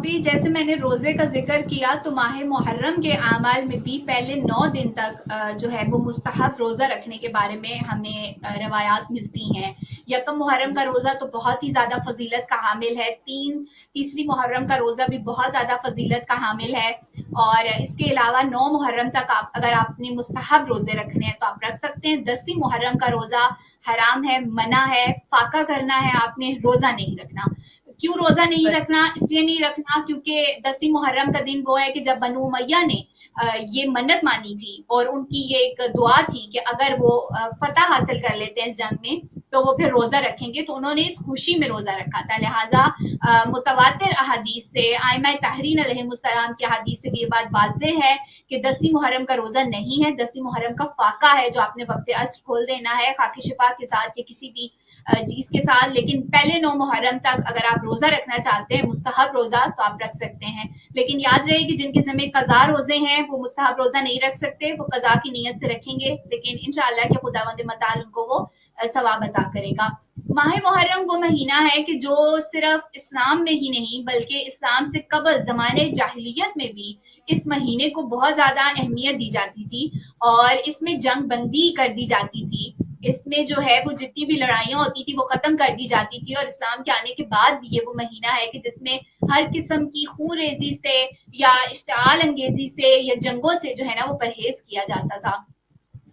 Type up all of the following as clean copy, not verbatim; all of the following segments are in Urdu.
ابھی جیسے میں نے روزے کا ذکر کیا تو ماہ محرم کے اعمال میں بھی پہلے 9 دن تک جو ہے وہ مستحب روزہ رکھنے کے بارے میں ہمیں روایات ملتی ہیں۔ یکم محرم کا روزہ تو بہت ہی زیادہ فضیلت کا حامل ہے، تیسری محرم کا روزہ بھی بہت زیادہ فضیلت کا حامل ہے، اور اس کے علاوہ 9 محرم تک اگر آپ نے مستحب روزے رکھنے ہیں تو آپ رکھ سکتے ہیں۔ 10ویں محرم کا روزہ حرام ہے، منع ہے، فاقہ کرنا ہے، آپ نے روزہ نہیں رکھنا۔ کیوں روزہ نہیں رکھنا؟ اس لیے نہیں رکھنا کیونکہ 10ویں محرم کا دن وہ ہے کہ جب بنو امیہ نے یہ منت مانی تھی اور ان کی یہ ایک دعا تھی کہ اگر وہ فتح حاصل کر لیتے ہیں اس جنگ میں تو وہ پھر روزہ رکھیں گے، تو انہوں نے اس خوشی میں روزہ رکھا تھا۔ لہٰذا متواتر احادیث سے، ائمہ طاہرین علیہ السلام کی احادیث سے بھی یہ بات واضح ہے کہ 10ویں محرم کا روزہ نہیں ہے۔ 10ویں محرم کا فاقہ ہے جو آپ نے وقت عصر کھول دینا ہے خاک شفا کے ساتھ یا کسی بھی چیز کے ساتھ، لیکن پہلے 9 محرم تک اگر آپ روزہ رکھنا چاہتے ہیں مستحب روزہ تو آپ رکھ سکتے ہیں، لیکن یاد رہے کہ جن کے ذمہ قضا روزے ہیں وہ مستحب روزہ نہیں رکھ سکتے، وہ قضا کی نیت سے رکھیں گے، لیکن انشاءاللہ کہ خداوند متعال ان کو وہ ثواب عطا کرے گا۔ ماہ محرم وہ مہینہ ہے کہ جو صرف اسلام میں ہی نہیں بلکہ اسلام سے قبل زمانے جاہلیت میں بھی اس مہینے کو بہت زیادہ اہمیت دی جاتی تھی اور اس میں جنگ بندی کر دی جاتی تھی۔ اس میں جو ہے وہ جتنی بھی لڑائیاں ہوتی تھی وہ ختم کر دی جاتی تھی، اور اسلام کے آنے کے بعد بھی یہ وہ مہینہ ہے کہ جس میں ہر قسم کی خون ریزی سے یا اشتعال انگیزی سے یا جنگوں سے جو ہے نا وہ پرہیز کیا جاتا تھا۔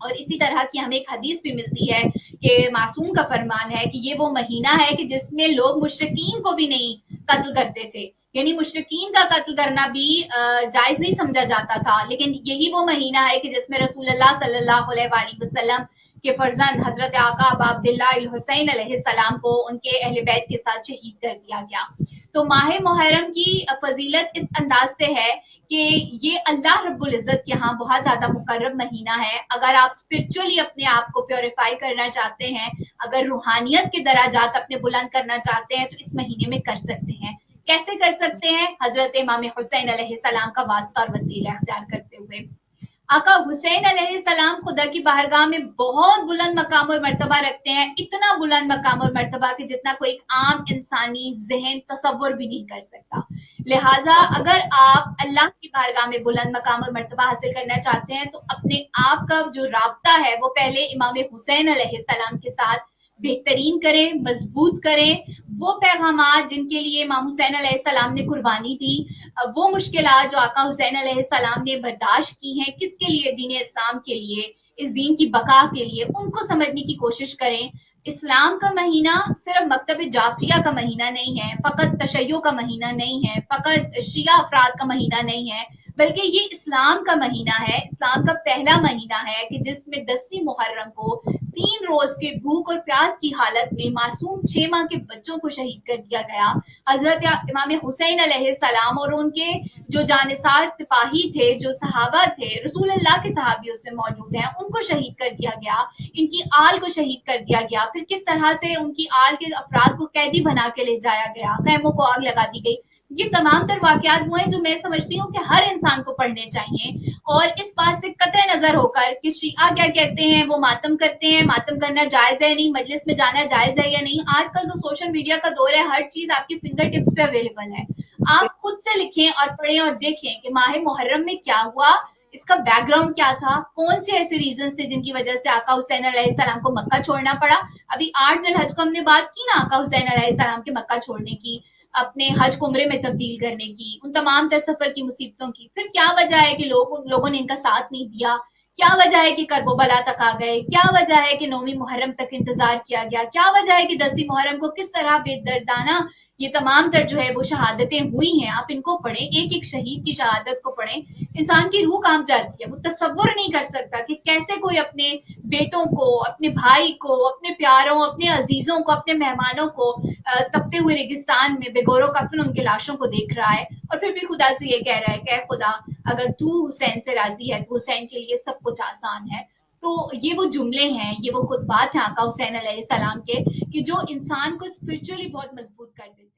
اور اسی طرح کی ہمیں ایک حدیث بھی ملتی ہے کہ معصوم کا فرمان ہے کہ یہ وہ مہینہ ہے کہ جس میں لوگ مشرکین کو بھی نہیں قتل کرتے تھے، یعنی مشرکین کا قتل کرنا بھی جائز نہیں سمجھا جاتا تھا، لیکن یہی وہ مہینہ ہے کہ جس میں رسول اللہ صلی اللہ علیہ وآلہ وسلم کے فرزند حضرت آقا ابا عبداللہ الحسین علیہ السلام کو ان کے اہل بیت کے ساتھ شہید کر دیا گیا۔ تو ماہ محرم کی فضیلت اس انداز سے ہے کہ یہ اللہ رب العزت کے ہاں بہت زیادہ مقرب مہینہ ہے۔ اگر آپ اسپرچولی اپنے آپ کو پیوریفائی کرنا چاہتے ہیں، اگر روحانیت کے درجات اپنے بلند کرنا چاہتے ہیں تو اس مہینے میں کر سکتے ہیں۔ کیسے کر سکتے ہیں؟ حضرت امام حسین علیہ السلام کا واسطہ اور وسیلہ اختیار کرتے ہوئے۔ آقا حسین علیہ السلام خدا کی بارگاہ میں بہت بلند مقام اور مرتبہ رکھتے ہیں، اتنا بلند مقام اور مرتبہ کہ جتنا کوئی عام انسانی ذہن تصور بھی نہیں کر سکتا۔ لہٰذا اگر آپ اللہ کی بارگاہ میں بلند مقام اور مرتبہ حاصل کرنا چاہتے ہیں تو اپنے آپ کا جو رابطہ ہے وہ پہلے امام حسین علیہ السلام کے ساتھ بہترین کریں، مضبوط کریں۔ وہ پیغامات جن کے لیے امام حسین علیہ السلام نے قربانی دی، وہ مشکلات جو آقا حسین علیہ السلام نے برداشت کی ہیں کس کے لیے؟ دین اسلام کے لیے، اس دین کی بقا کے لیے، ان کو سمجھنے کی کوشش کریں۔ اسلام کا مہینہ صرف مکتب جعفریہ کا مہینہ نہیں ہے، فقط تشیع کا مہینہ نہیں ہے، فقط شیعہ افراد کا مہینہ نہیں ہے، بلکہ یہ اسلام کا مہینہ ہے، اسلام کا پہلا مہینہ ہے کہ جس میں 10ویں محرم کو 3 روز کے بھوک اور پیاس کی حالت میں معصوم 6 ماہ کے بچوں کو شہید کر دیا گیا۔ حضرت امام حسین علیہ السلام اور ان کے جو جانثار سپاہی تھے، جو صحابہ تھے، رسول اللہ کے صحابی اس میں موجود ہیں، ان کو شہید کر دیا گیا، ان کی آل کو شہید کر دیا گیا، پھر کس طرح سے ان کی آل کے افراد کو قیدی بنا کے لے جایا گیا، خیموں کو آگ لگا دی گئی۔ یہ تمام تر واقعات وہ ہیں جو میں سمجھتی ہوں کہ ہر انسان کو پڑھنے چاہیے، اور اس بات سے قطع نظر ہو کر کہ شیعہ کیا کہتے ہیں، وہ ماتم کرتے ہیں، ماتم کرنا جائز ہے نہیں، مجلس میں جانا جائز ہے یا نہیں۔ آج کل تو سوشل میڈیا کا دور ہے، ہر چیز آپ کی فنگر ٹپس پہ اویلیبل ہے۔ آپ خود سے لکھیں اور پڑھیں اور دیکھیں کہ ماہ محرم میں کیا ہوا، اس کا بیک گراؤنڈ کیا تھا، کون سے ایسے ریزنز تھے جن کی وجہ سے آقا حسین علیہ السلام کو مکہ چھوڑنا پڑا۔ ابھی 8 ذی الحج کو ہم نے بات کی نا آقا حسین علیہ السلام کے مکہ چھوڑنے کی، اپنے حج کو عمرے میں تبدیل کرنے کی، ان تمام تر سفر کی مصیبتوں کی۔ پھر کیا وجہ ہے کہ لوگوں نے ان کا ساتھ نہیں دیا؟ کیا وجہ ہے کہ کرب و بلا تک آ گئے؟ کیا وجہ ہے کہ 9ویں محرم تک انتظار کیا گیا؟ کیا وجہ ہے کہ 10ویں محرم کو کس طرح بے دردانہ یہ تمام تر جو ہے وہ شہادتیں ہوئی ہیں؟ آپ ان کو پڑھیں، ایک ایک شہید کی شہادت کو پڑھیں، انسان کی روح کانپ جاتی ہے۔ وہ تصور نہیں کر سکتا کہ کیسے کوئی اپنے بیٹوں کو، اپنے بھائی کو، اپنے پیاروں، اپنے عزیزوں کو، اپنے مہمانوں کو تپتے ہوئے ریگستان میں بے گور و کفن ان کے لاشوں کو دیکھ رہا ہے، اور پھر بھی خدا سے یہ کہہ رہا ہے کہ اے خدا اگر تو حسین سے راضی ہے تو حسین کے لیے سب کچھ آسان ہے۔ تو یہ وہ جملے ہیں، یہ وہ خطبات ہیں آقا حسین علیہ السلام کے کہ جو انسان کو اسپرچولی بہت مضبوط کر دیتے ہیں۔